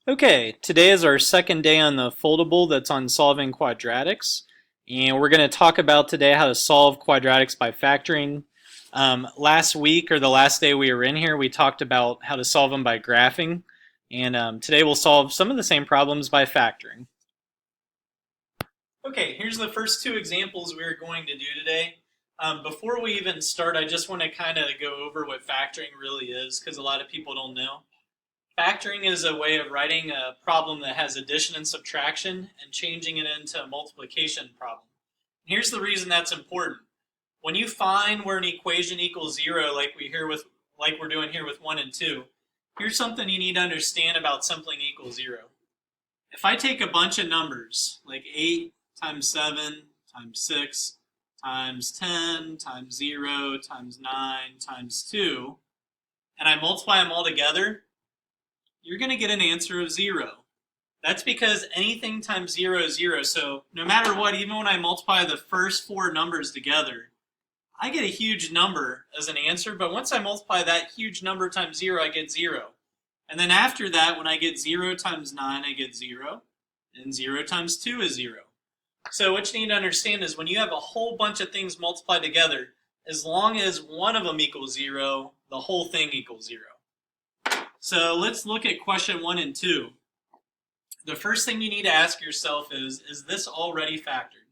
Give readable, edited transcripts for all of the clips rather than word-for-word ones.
Okay, today is our second day on the foldable that's on solving quadratics. And we're going to talk about today how to solve quadratics by factoring. Last week, or the last day we were in here, we talked about how to solve them by graphing. And today we'll solve some of the same problems by factoring. Okay, here's the first two examples we're going to do today. Before we even start, I just want to kind of go over what factoring really is, because a lot of people don't know. Factoring is a way of writing a problem that has addition and subtraction and changing it into a multiplication problem. Here's the reason that's important. When you find where an equation equals zero, like we're doing here with 1 and 2, here's something you need to understand about something equals zero. If I take a bunch of numbers, like 8 times 7 times 6 times 10 times 0 times 9 times 2, and I multiply them all together, you're going to get an answer of 0. That's because anything times 0 is 0. So no matter what, even when I multiply the first four numbers together, I get a huge number as an answer. But once I multiply that huge number times 0, I get 0. And then after that, when I get 0 times 9, I get 0. And 0 times 2 is 0. So what you need to understand is when you have a whole bunch of things multiplied together, as long as one of them equals 0, the whole thing equals 0. So let's look at question 1 and 2. The first thing you need to ask yourself is this already factored?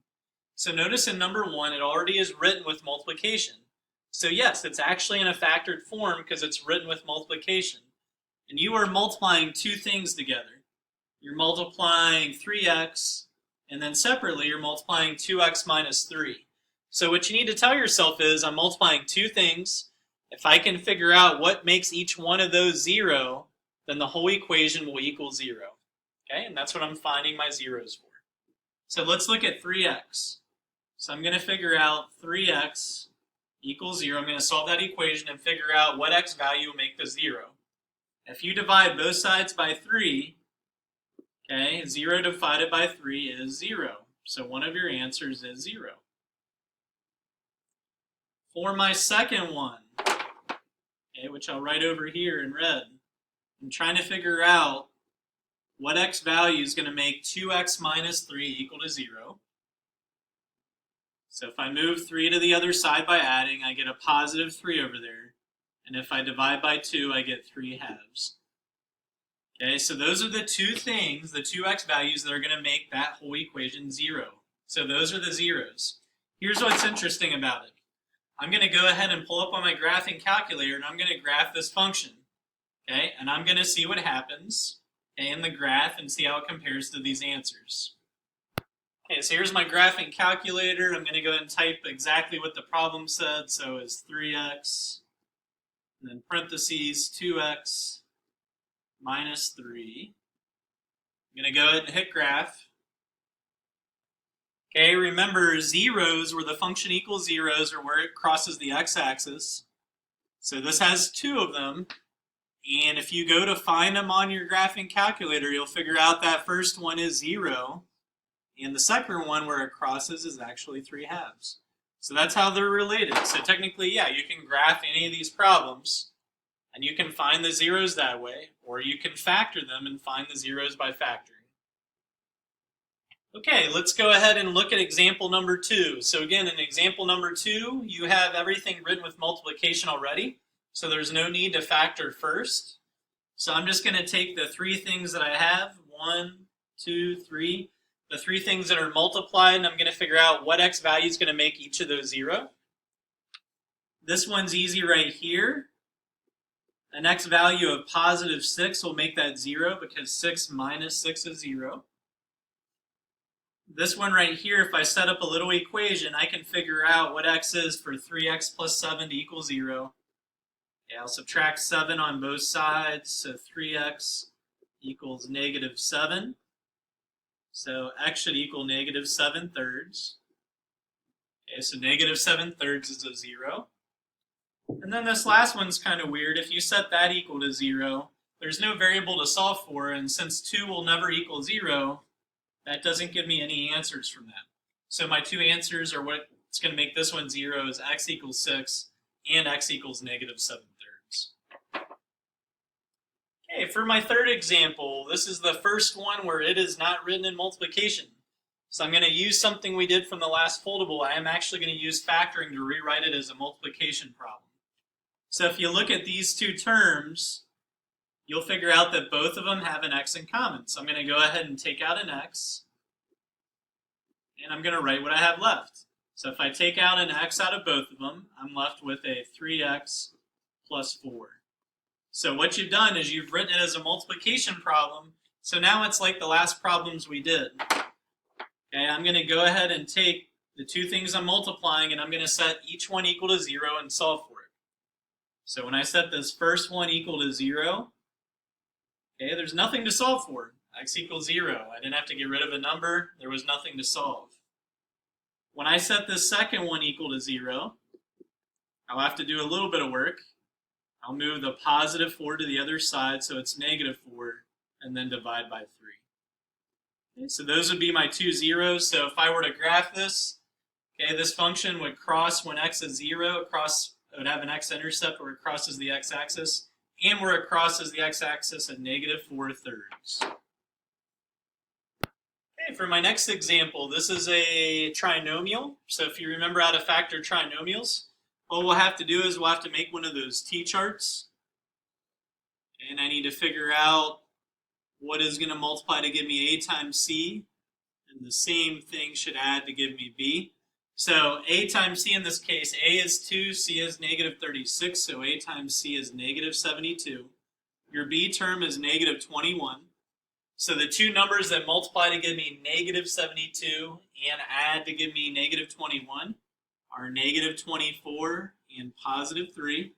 So notice in number 1, it already is written with multiplication. So yes, it's actually in a factored form because it's written with multiplication. And you are multiplying two things together. You're multiplying 3x, and then separately you're multiplying 2x minus 3. So what you need to tell yourself is I'm multiplying two things. If I can figure out what makes each one of those 0, then the whole equation will equal 0. Okay, and that's what I'm finding my zeros for. So let's look at 3x. So I'm going to figure out 3x equals 0. I'm going to solve that equation and figure out what x value will make the 0. If you divide both sides by 3, okay, 0 divided by 3 is 0. So one of your answers is 0. For my second one, okay, which I'll write over here in red, I'm trying to figure out what x value is going to make 2x minus 3 equal to 0. So if I move 3 to the other side by adding, I get a positive 3 over there. And if I divide by 2, I get 3 halves. Okay, so those are the two things, the two x values that are going to make that whole equation 0. So those are the zeros. Here's what's interesting about it. I'm going to go ahead and pull up on my graphing calculator and I'm going to graph this function. Okay, and I'm going to see what happens in the graph and see how it compares to these answers. Okay, so here's my graphing calculator. I'm going to go ahead and type exactly what the problem said. So it's 3x, and then parentheses 2x minus 3. I'm going to go ahead and hit graph. Okay, remember zeros where the function equals zeros or where it crosses the x-axis. So this has two of them. And if you go to find them on your graphing calculator, you'll figure out that first one is 0. And the second one where it crosses is actually 3 halves. So that's how they're related. So technically, yeah, you can graph any of these problems. And you can find the zeros that way. Or you can factor them and find the zeros by factoring. Okay, let's go ahead and look at example number 2. So again, in example number 2, you have everything written with multiplication already. So there's no need to factor first. So I'm just going to take the three things that I have, 1, 2, 3, the three things that are multiplied, and I'm going to figure out what x value is going to make each of those 0. This one's easy right here. An x value of positive 6 will make that 0 because 6 minus 6 is 0. This one right here, if I set up a little equation, I can figure out what x is for 3x plus 7 to equal 0. Okay, I'll subtract 7 on both sides, so 3x equals negative 7. So x should equal negative 7/3. Okay, so negative 7/3 is a 0. And then this last one's kind of weird. If you set that equal to 0, there's no variable to solve for, and since 2 will never equal 0, that doesn't give me any answers from that. So my two answers are what's going to make this one 0 is x equals 6 and x equals negative 7/3. Okay, for my third example, this is the first one where it is not written in multiplication. So I'm going to use something we did from the last foldable. I am actually going to use factoring to rewrite it as a multiplication problem. So if you look at these two terms, you'll figure out that both of them have an x in common. So I'm going to go ahead and take out an x, and I'm going to write what I have left. So if I take out an x out of both of them, I'm left with a 3x plus 4. So what you've done is you've written it as a multiplication problem. So now it's like the last problems we did. Okay, I'm going to go ahead and take the two things I'm multiplying, and I'm going to set each one equal to 0 and solve for it. So when I set this first one equal to 0, okay, there's nothing to solve for. X equals 0. I didn't have to get rid of a number. There was nothing to solve. When I set this second one equal to 0, I'll have to do a little bit of work. I'll move the positive 4 to the other side, so it's negative 4, and then divide by 3. Okay, so those would be my two zeros. So if I were to graph this, okay, this function would cross when x is 0, it would have an x-intercept where it crosses the x-axis, and where it crosses the x-axis at negative 4/3. Okay, for my next example, this is a trinomial. So if you remember how to factor trinomials, what we'll have to do is we'll have to make one of those t-charts. And I need to figure out what is going to multiply to give me a times c, and the same thing should add to give me b. So a times c in this case, a is 2, c is negative 36, so a times c is negative 72. Your b term is negative 21. So the two numbers that multiply to give me negative 72 and add to give me negative 21 are negative 24 and positive 3.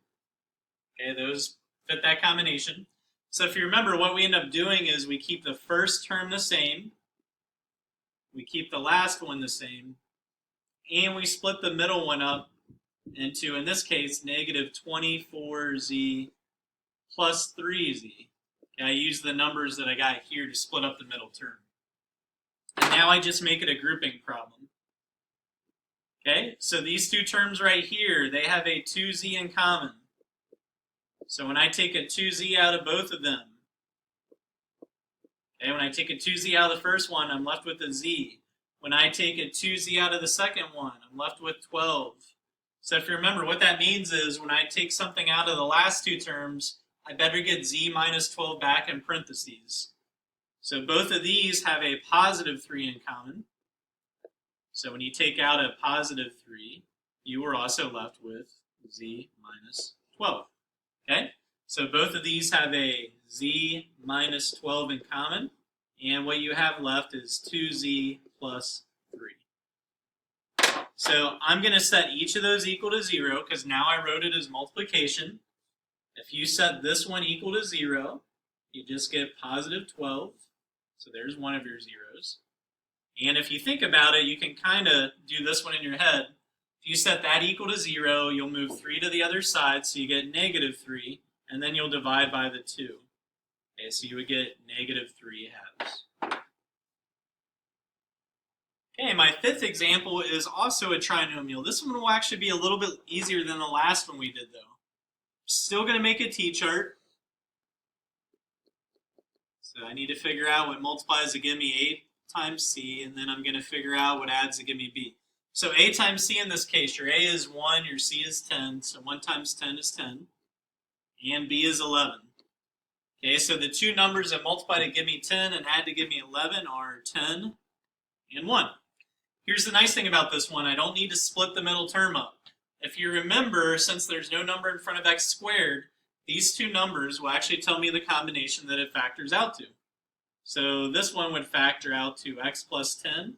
Okay, those fit that combination. So if you remember, what we end up doing is we keep the first term the same, we keep the last one the same, and we split the middle one up into, in this case, negative 24z plus 3z. Okay, I use the numbers that I got here to split up the middle term. And now I just make it a grouping problem. Okay, so these two terms right here, they have a 2z in common. So when I take a 2z out of both of them, okay, when I take a 2z out of the first one, I'm left with a z. When I take a 2z out of the second one, I'm left with 12. So if you remember, what that means is when I take something out of the last two terms, I better get z minus 12 back in parentheses. So both of these have a positive 3 in common. So when you take out a positive 3, you are also left with z minus 12. Okay, so both of these have a z minus 12 in common, and what you have left is 2z plus 3. So I'm going to set each of those equal to 0, because now I wrote it as multiplication. If you set this one equal to 0, you just get positive 12, so there's one of your zeros. And if you think about it, you can kind of do this one in your head. If you set that equal to 0, you'll move 3 to the other side, so you get negative 3, and then you'll divide by the 2. Okay, so you would get negative 3/2. Okay, my fifth example is also a trinomial. This one will actually be a little bit easier than the last one we did, though. Still going to make a t-chart. So I need to figure out what multiplies to give me 8 times c, and then I'm going to figure out what adds to give me b. So a times c in this case, your a is 1, your c is 10, so 1 times 10 is 10, and b is 11. Okay, so the two numbers that multiply to give me 10 and add to give me 11 are 10 and 1. Here's the nice thing about this one, I don't need to split the middle term up. If you remember, since there's no number in front of x squared, these two numbers will actually tell me the combination that it factors out to. So this one would factor out to x plus 10,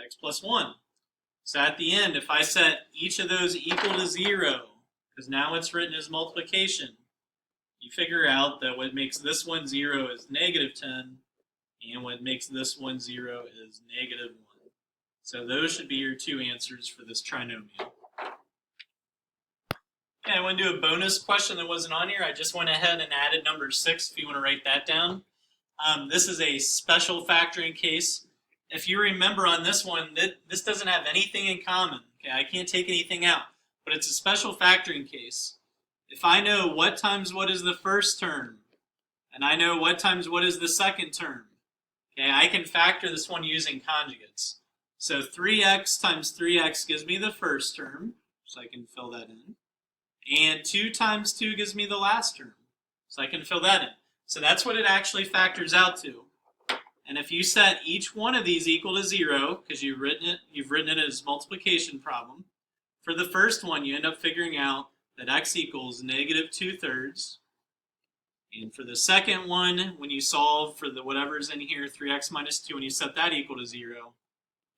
x plus 1. So at the end, if I set each of those equal to 0, because now it's written as multiplication, you figure out that what makes this one 0 is negative 10, and what makes this one 0 is negative 1. So those should be your two answers for this trinomial. Okay, I want to do a bonus question that wasn't on here. I just went ahead and added number 6 if you want to write that down. This is a special factoring case. If you remember on this one, this doesn't have anything in common. Okay, I can't take anything out, but it's a special factoring case. If I know what times what is the first term, And I know what times what is the second term. Okay, I can factor this one using conjugates. So 3x times 3x gives me the first term, so I can fill that in. And 2 times 2 gives me the last term, so I can fill that in. So that's what it actually factors out to. And if you set each one of these equal to 0, because you've written it as multiplication problem, for the first one you end up figuring out that x equals negative 2/3. And for the second one, when you solve for the whatever's in here, 3x minus 2, when you set that equal to 0,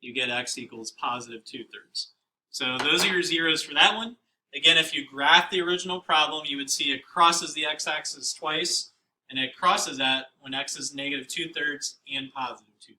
you get x equals positive 2/3. So those are your zeros for that one. Again, if you graph the original problem, you would see it crosses the x-axis twice, and it crosses that when x is negative 2/3 and positive 2/3.